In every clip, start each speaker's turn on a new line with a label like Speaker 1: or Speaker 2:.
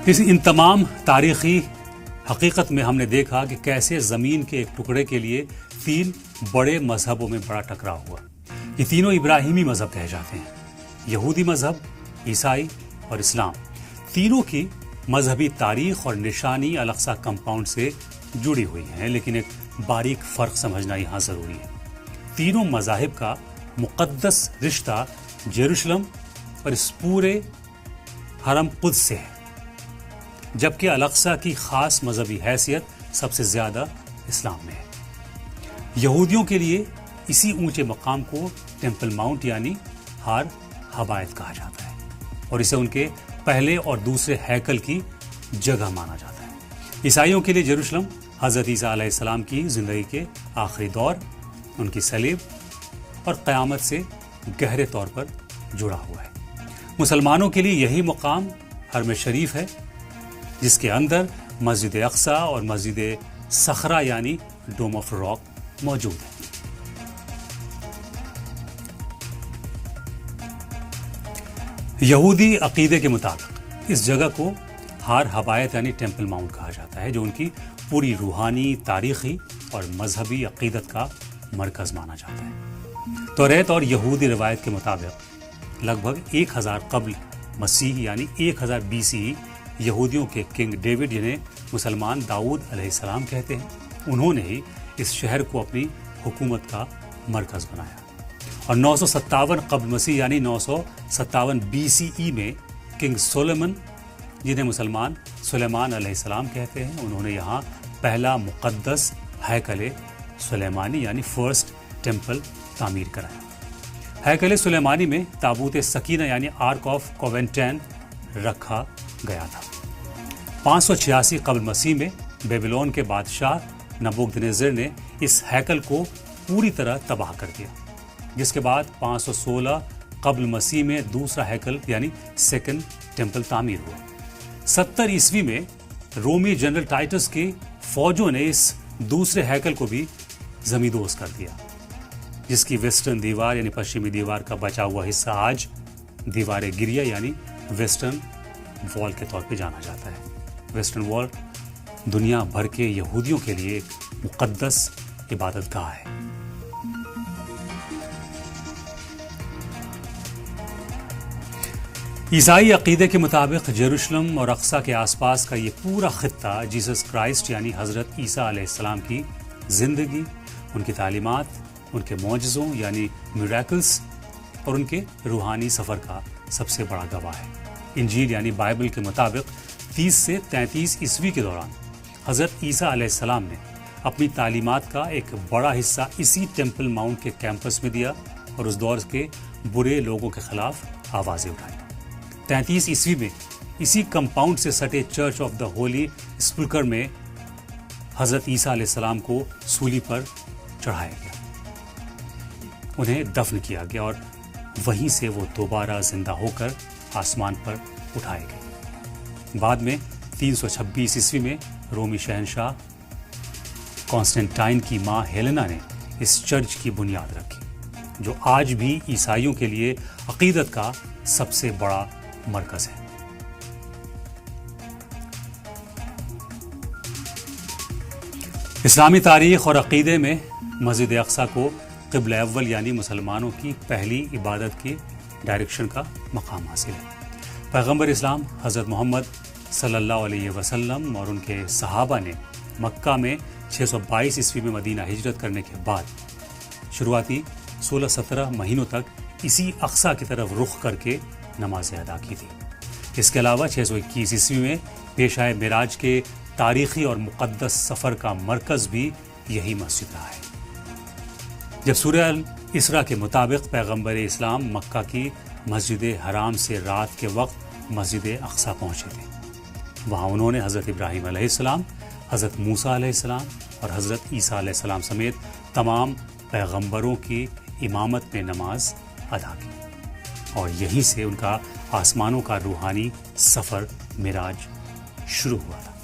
Speaker 1: ان تمام تاریخی حقیقت میں ہم نے دیکھا کہ کیسے زمین کے ایک ٹکڑے کے لیے تین بڑے مذہبوں میں بڑا ٹکراؤ ہوا۔ یہ تینوں ابراہیمی مذہب کہے جاتے ہیں، یہودی مذہب، عیسائی اور اسلام۔ تینوں کی مذہبی تاریخ اور نشانی الاقصی کمپاؤنڈ سے جڑی ہوئی ہیں، لیکن ایک باریک فرق سمجھنا یہاں ضروری ہے۔ تینوں مذاہب کا مقدس رشتہ یروشلم اور اس پورے حرم قدس سے ہے، جبکہ الاقصی کی خاص مذہبی حیثیت سب سے زیادہ اسلام میں ہے۔ یہودیوں کے لیے اسی اونچے مقام کو ٹیمپل ماؤنٹ یعنی ہار ہبایت کہا جاتا ہے، اور اسے ان کے پہلے اور دوسرے ہیکل کی جگہ مانا جاتا ہے۔ عیسائیوں کے لیے یروشلم حضرت عیسیٰ علیہ السلام کی زندگی کے آخری دور، ان کی صلیب اور قیامت سے گہرے طور پر جڑا ہوا ہے۔ مسلمانوں کے لیے یہی مقام حرم شریف ہے، جس کے اندر مسجد اقصی اور مسجد صخرہ یعنی ڈوم آف راک موجود ہے۔ یہودی عقیدے کے مطابق اس جگہ کو ہار ہبایت یعنی ٹیمپل ماؤنٹ کہا جاتا ہے، جو ان کی پوری روحانی، تاریخی اور مذہبی عقیدت کا مرکز مانا جاتا ہے۔ توریت اور یہودی روایت کے مطابق لگ بھگ 1000 قبل مسیح یعنی 1000 BCE یہودیوں کے کنگ ڈیوڈ، جنہیں مسلمان داؤد علیہ السلام کہتے ہیں، انہوں نے ہی اس شہر کو اپنی حکومت کا مرکز بنایا، اور 957 قبل مسیح یعنی 957 BCE میں کنگ سولومن، جنہیں مسلمان سلیمان علیہ السلام کہتے ہیں، انہوں نے یہاں پہلا مقدس ہیکل سلیمانی یعنی فرسٹ ٹیمپل تعمیر کرایا۔ ہیکل سلیمانی میں تابوت سکینہ یعنی آرک آف کوونٹین رکھا گیا تھا۔ 586 قبل مسیح میں بیبلون کے بادشاہ نبوکدنیزر نے اس ہیکل کو پوری طرح تباہ کر دیا، جس کے بعد 516 قبل مسیح میں دوسرا ہیکل یعنی سیکنڈ ٹیمپل تعمیر ہوا۔ 70 عیسوی میں رومی جنرل ٹائٹس کی فوجوں نے اس دوسرے ہیکل کو بھی زمیندوز کر دیا، جس کی ویسٹرن دیوار یعنی پشچمی دیوار کا بچا ہوا حصہ آج دیوار گریہ یعنی ویسٹرن وال کے طور پہ جانا جاتا ہے۔ ویسٹرن وال دنیا بھر کے یہودیوں کے لیے ایک مقدس عبادت گاہ ہے۔ عیسائی عقیدے کے مطابق یروشلم اور اقصی کے آس پاس کا یہ پورا خطہ جیسس کرائسٹ یعنی حضرت عیسیٰ علیہ السلام کی زندگی، ان کی تعلیمات، ان کے معجزوں یعنی میریکلز اور ان کے روحانی سفر کا سب سے بڑا گواہ ہے۔ انجیل یعنی بائبل کے مطابق 30 سے 33 عیسوی کے دوران حضرت عیسیٰ علیہ السلام نے اپنی تعلیمات کا ایک بڑا حصہ اسی ٹیمپل ماؤنٹ کے کیمپس میں دیا اور اس دور کے برے لوگوں کے خلاف آوازیں اٹھائیں۔ 33 عیسوی میں اسی کمپاؤنڈ سے سٹے چرچ آف دا ہولی سپلکر میں حضرت عیسیٰ علیہ السلام کو سولی پر چڑھایا گیا، انہیں دفن کیا گیا اور وہیں سے وہ دوبارہ زندہ ہو کر آسمان پر اٹھائے گئے۔ بعد میں 326 عیسوی میں رومی شہنشاہ کانسٹنٹائن کی ماں ہیلینا نے اس چرچ کی بنیاد رکھی، جو آج بھی عیسائیوں کے لیے عقیدت کا سب سے بڑا مرکز ہے۔ اسلامی تاریخ اور عقیدے میں مسجد اقصی کو قبلہ اول یعنی مسلمانوں کی پہلی عبادت کی ڈائریکشن کا مقام حاصل ہے۔ پیغمبر اسلام حضرت محمد صلی اللہ علیہ وسلم اور ان کے صحابہ نے مکہ میں 622 عیسوی میں مدینہ ہجرت کرنے کے بعد شروعاتی 16-17 مہینوں تک اسی اقصی کی طرف رخ کر کے نمازیں ادا کی تھی۔ اس کے علاوہ 621 عیسوی میں پیش آئے معراج کے تاریخی اور مقدس سفر کا مرکز بھی یہی مسجد رہا ہے۔ جب سورہ الاسراء کے مطابق پیغمبر اسلام مکہ کی مسجد حرام سے رات کے وقت مسجد اقصی پہنچے تھے، وہاں انہوں نے حضرت ابراہیم علیہ السلام، حضرت موسیٰ علیہ السلام اور حضرت عیسیٰ علیہ السلام سمیت تمام پیغمبروں کی امامت میں نماز ادا کی، اور یہیں سے ان کا آسمانوں کا روحانی سفر معراج شروع ہوا تھا۔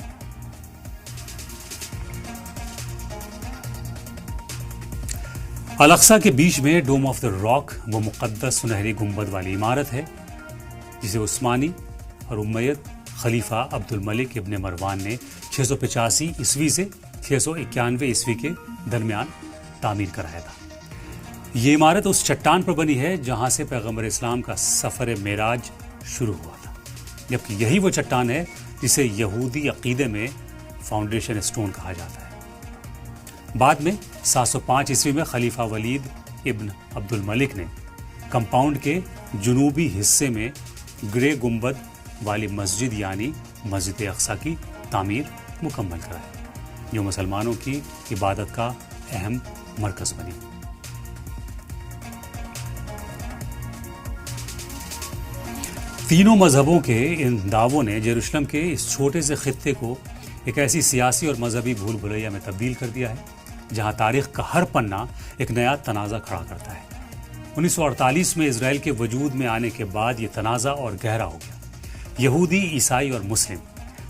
Speaker 1: الاقصی کے بیچ میں ڈوم آف دا راک وہ مقدس سنہری گنبد والی عمارت ہے جسے عثمانی اور امید خلیفہ عبد الملک ابن مروان نے 685 عیسوی سے 691 عیسوی کے درمیان تعمیر کرایا تھا۔ یہ عمارت اس چٹان پر بنی ہے جہاں سے پیغمبر اسلام کا سفر معراج شروع ہوا تھا، جبکہ یہی وہ چٹان ہے جسے یہودی عقیدے میں فاؤنڈیشن اسٹون کہا جاتا ہے۔ بعد میں 705 عیسوی میں خلیفہ ولید ابن عبد الملک نے کمپاؤنڈ کے جنوبی حصے میں گرے گنبد والی مسجد یعنی مسجد اقصی کی تعمیر مکمل کرائی، جو مسلمانوں کی عبادت کا اہم مرکز بنی۔ تینوں مذہبوں کے ان دعووں نے یروشلم کے اس چھوٹے سے خطے کو ایک ایسی سیاسی اور مذہبی بھول بھلیا میں تبدیل کر دیا ہے جہاں تاریخ کا ہر پنا ایک نیا تنازع کھڑا کرتا ہے۔ 1948 میں اسرائیل کے وجود میں آنے کے بعد یہ تنازع اور گہرا ہو گیا۔ یہودی، عیسائی اور مسلم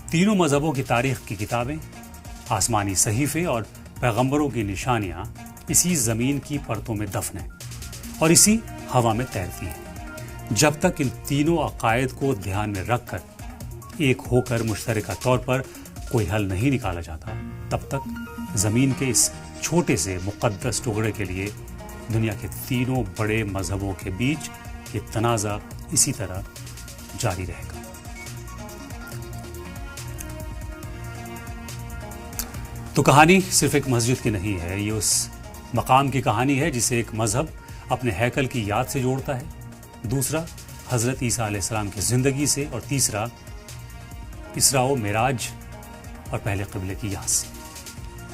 Speaker 1: تینوں مذہبوں کی تاریخ کی کتابیں، آسمانی صحیفے اور پیغمبروں کی نشانیاں اسی زمین کی پرتوں میں دفن ہیں اور اسی ہوا میں تیرتی ہیں۔ جب تک ان تینوں عقائد کو دھیان میں رکھ کر ایک ہو کر مشترکہ طور پر کوئی حل نہیں نکالا جاتا، تب تک زمین کے اس چھوٹے سے مقدس ٹکڑے کے لیے دنیا کے تینوں بڑے مذہبوں کے بیچ یہ تنازع اسی طرح جاری رہے گا۔ تو کہانی صرف ایک مسجد کی نہیں ہے، یہ اس مقام کی کہانی ہے جسے ایک مذہب اپنے ہیکل کی یاد سے جوڑتا ہے، دوسرا حضرت عیسیٰ علیہ السلام کی زندگی سے، اور تیسرا اسراء و معراج اور پہلے قبلے کی یاد سے۔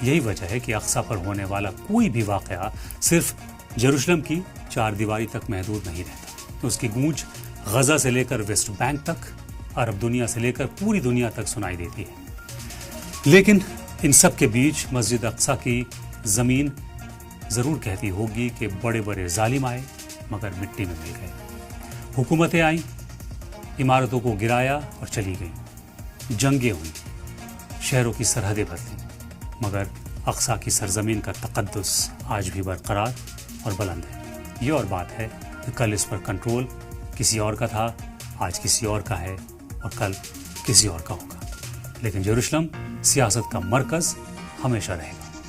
Speaker 1: یہی وجہ ہے کہ اقصی پر ہونے والا کوئی بھی واقعہ صرف یروشلم کی چار دیواری تک محدود نہیں رہتا، اس کی گونج غزہ سے لے کر ویسٹ بینک تک، عرب دنیا سے لے کر پوری دنیا تک سنائی دیتی ہے۔ لیکن ان سب کے بیچ مسجد اقصی کی زمین ضرور کہتی ہوگی کہ بڑے بڑے ظالم آئے مگر مٹی میں مل گئے، حکومتیں آئیں، عمارتوں کو گرایا اور چلی گئیں، جنگیں ہوئیں، شہروں کی سرحدیں بدلیں، مگر اقصی کی سرزمین کا تقدس آج بھی برقرار اور بلند ہے۔ یہ اور بات ہے کہ کل اس پر کنٹرول کسی اور کا تھا، آج کسی اور کا ہے اور کل کسی اور کا ہوگا، لیکن یروشلم سیاست کا مرکز ہمیشہ رہے گا۔